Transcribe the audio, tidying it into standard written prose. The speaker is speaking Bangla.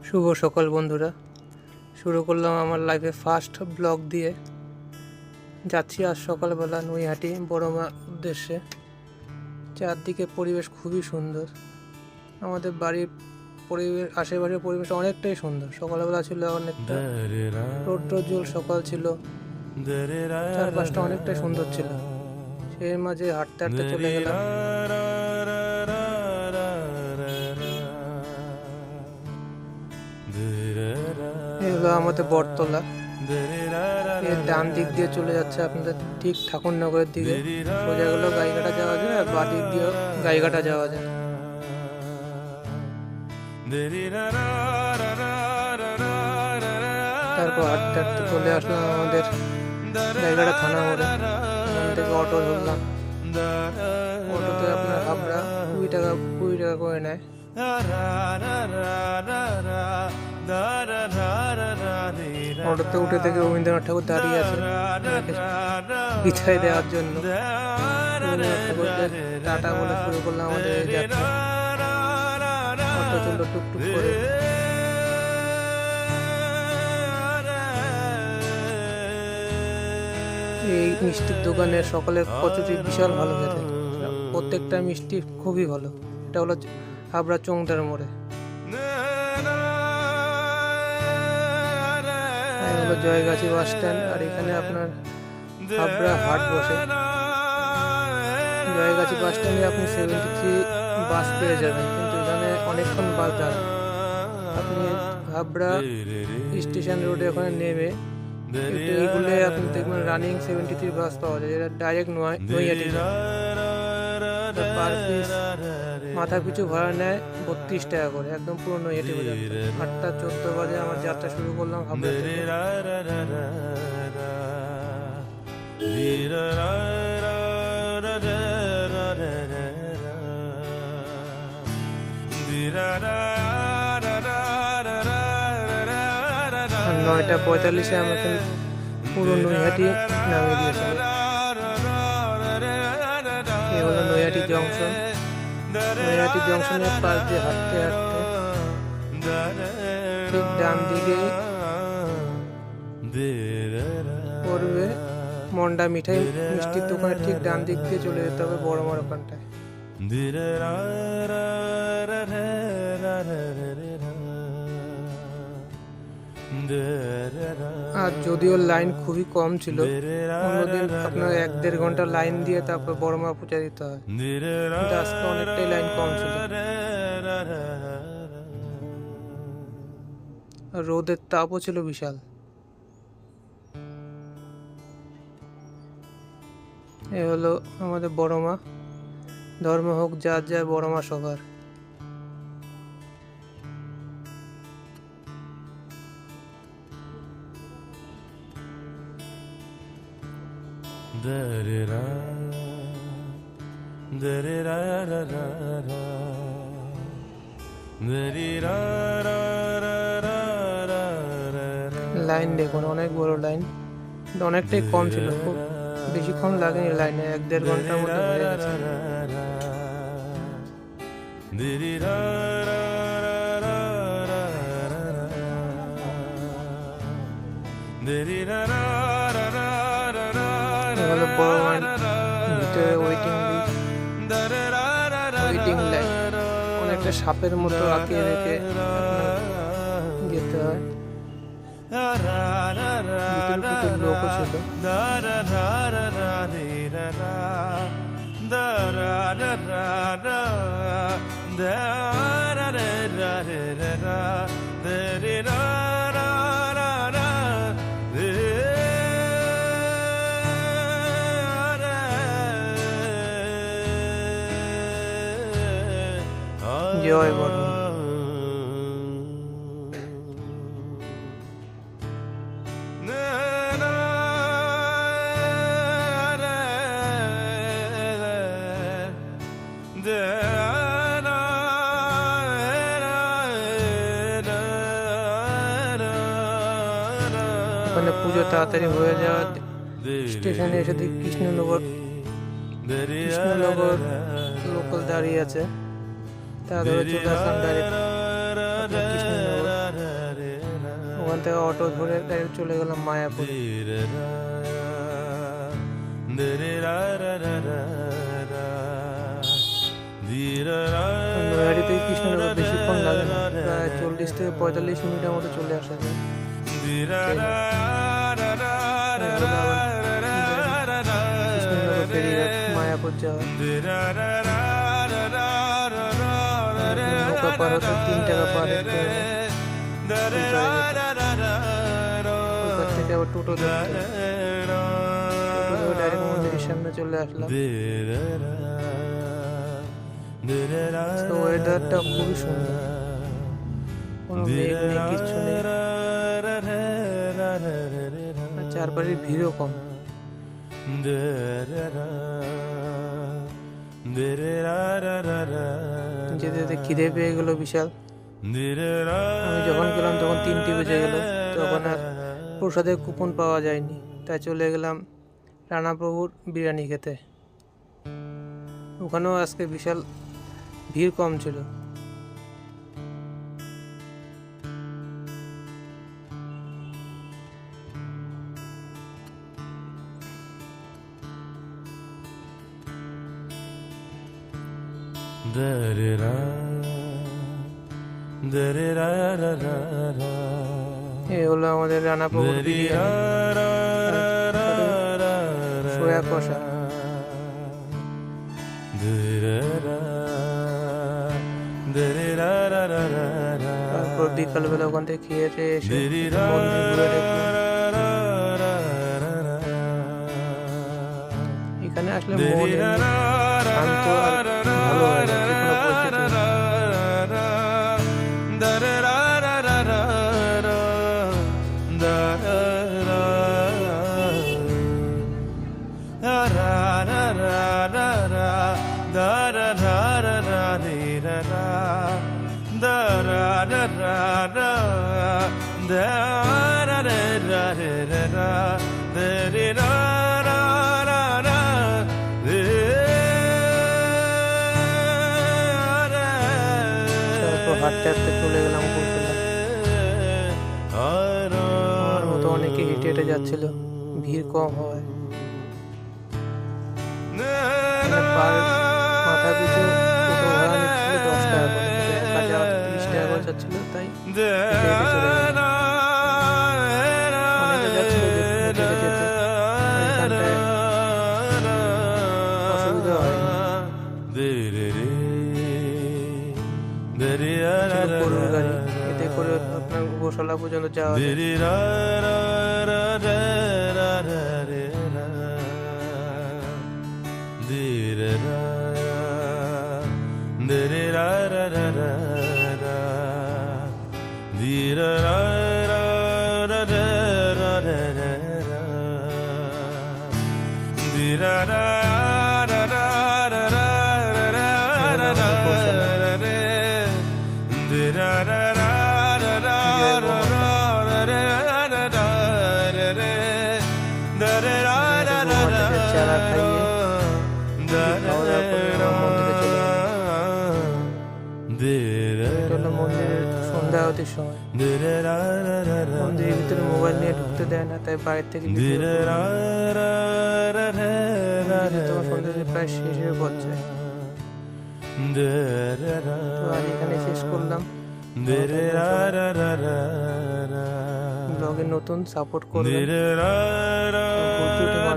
শুভ সকাল বন্ধুরা, শুরু করলাম আমার লাইফে ফার্স্ট ব্লগ দিয়ে। যাচ্ছি আজ সকালবেলা নৈহাটি বড়মা উদ্দেশ্যে। চারদিকে পরিবেশ খুবই সুন্দর। আমাদের বাড়ির পরিবেশ, আশেপাশের পরিবেশ অনেকটাই সুন্দর। সকালবেলা ছিল অনেকটা রৌদ্রোজ্জ্বল সকাল ছিল, চারপাশটা অনেকটাই সুন্দর ছিল। সেই মাঝে হাঁটতে হাঁটতে চলে গেলাম এগুলো আমাদের বটতলা। এর ডান দিক দিয়ে চলে যাচ্ছে আপনাদের ঠিক ঠাকুরনগরের দিকে। সোজা গেলেও গাইঘাটা যাওয়া যায়, আর বাঁ দিক দিয়েও গাইঘাটা যাওয়া যায়। তারপর হাঁটতে হাঁটতে চলে আসলাম আমাদের গাইঘাটা থানা মোড়ে। এখান থেকে অটো ধরলাম। অটোতে আপনার হাবড়া 20 টাকা করে নেয়। অটোতে উঠে থেকে রবীন্দ্রনাথ ঠাকুর দাঁড়িয়ে আছে বিদায় দেওয়ার জন্য। রবীন্দ্রনাথ ঠাকুরদের টাটা বলে শুরু করলাম আমাদের এই যাত্রা। অটো চললো টুকটুক করে। এই মিষ্টির দোকানের সকলের কচুরি বিশাল ভালো খেতে, প্রত্যেকটা মিষ্টি খুবই ভালো। এটা হলো হাবড়া চৌংদার মোড়ে। হলো জয়গাছি বাস স্ট্যান্ড, আর এখানে আপনার হাবড়া হাট বসে। জয়গাছি বাস স্ট্যান্ডে আপনি 73 বাস পেয়ে যাবেন, কিন্তু এখানে অনেকক্ষণ বাস দাঁড়ায়। আপনি হাবড়া স্টেশন রোডে ওখানে নেমে এইগুলো আপনি দেখবেন রানিং 73 বাস পাওয়া যায়, যেটা ডাইরেক্ট নৈহাটি। পার পিস মাথা পিছু ভাড়া নেয় 32 টাকা করে, একদম পুরো নৈহাটি পর্যন্ত। 8:14 বাজে আমার যাত্রা শুরু করলাম হাবড়া থেকে। আর 9:45 আমাকে পুরো নৈহাটি নামিয়ে দিয়েছিল। এ হলো নৈহাটি জংশন। নৈহাটি জংশনের পাশ দিয়ে হাঁটতে হাঁটতে ঠিক ডান দিকে পড়বে মন্ডা মিঠাই মিষ্টির দোকানের ঠিক ডান দিক দিয়ে চলে যেতে হবে বড়মার ওখানটায়। আর যদিও লাইন খুবই কম ছিল, অন্যদিন আপনার 1-1.5 ঘন্টা লাইন দিয়ে তারপর বড়মা পূজা দিতে হয়, কিন্তু আজকে অনেকটাই লাইন কম ছিল। আর রোদের তাপও ছিল বিশাল। এ হলো আমাদের বড়মা। ধর্ম হোক যার যার, বড়মা সবার। লাইন দেখুন, অনেক বড় লাইন, অনেকটাই কম ছিল, খুব বেশিক্ষণ লাগেনি লাইনে, 1-1.5 ঘন্টার মধ্যে হয়ে গেছে। ভিতরে ওয়েটিং লাইন, অনেকটা সাপের মতো আঁকিয়ে রেখে যেতে হয়। ভিতরে লোকও ছিল। জয় বড়। ওখানে পুজো তাড়াতাড়ি হয়ে যাওয়া, স্টেশনে এসে দেখি কৃষ্ণনগর লোকাল দাঁড়িয়ে আছে। তারপরে চলে আসলাম ডাইরেক্ট কৃষ্ণনগর। ওখান থেকে অটো ধরে ডাইরেক্ট চলে গেলাম মায়াপুর। নৈহাটি থেকে কৃষ্ণনগর বেশিক্ষণ লাগে না, প্রায় 40 থেকে 45 মিনিটের মতো চলে আসা যায়। কৃষ্ণনগর ফেরিঘাট মায়াপুর যাওয়া, নৌকা পার হতে 3 টাকা পার হেড। ওখান থেকে আবার টোটো ধরতে, ডাইরেক্ট মন্দিরের সামনে চলে আসলাম। ওয়েদারটা খুবই সুন্দর, কোনো মেঘ নেই, কিচ্ছু নেই, চারপাশে ভিড়ও কম। যেতে যেতে খিদে পেয়ে গেল বিশাল। আমি যখন গেলাম তখন 3টি বেজে গেল, তখন আর প্রসাদের কুপন পাওয়া যায়নি, তাই চলে গেলাম রানাপ্রভুর বিরিয়ানি খেতে। ওখানেও আজকে বিশাল ভিড় কম ছিল। এই হলো আমাদের রানাপ্রভুর বিরিয়ানি, সোয়া কষা। তারপর বিকালবেলা ওখান থেকে খেয়ে এসে মন্দির ঘুরে দেখলাম। এখানে আসলে মন শান্ত আর ভালো হয় না, যে কোনো পরিস্থিতি। হাঁটতে হাঁটতে চলে গেলাম গোলতলা। আমার মতো অনেকে হেঁটে হেঁটে যাচ্ছিল, ভিড় কম হয়। মাথা পিছু টোটো ভাড়া নিচ্ছিল 10 টাকা করে, কাজে 30 টাকা করে যাচ্ছিল, তাই হেঁটে হেঁটে চলে গেলাম। অনেকে যাচ্ছিল হেঁটে হেঁটে যেতে, এখানটায় অসুবিধা হয়নি। গরুর গাড়ি, এতে করে আপনার গোশালা পর্যন্ত যাওয়া যায়। চারা খাইয়ে খাওয়া দাওয়া করে মন্দিরে চলে গেলাম। মন্দিরের সন্ধ্যা আরতির সময় মন্দিরের ভিতরে মোবাইল নিয়ে ঢুকতে দেয় না, তাই বাইরে থেকে সন্ধ্যা প্রায় শেষ হয়ে পড়ছে। তো আজ এখানে শেষ করলাম। ব্লগে নতুন সাপোর্ট করবেন।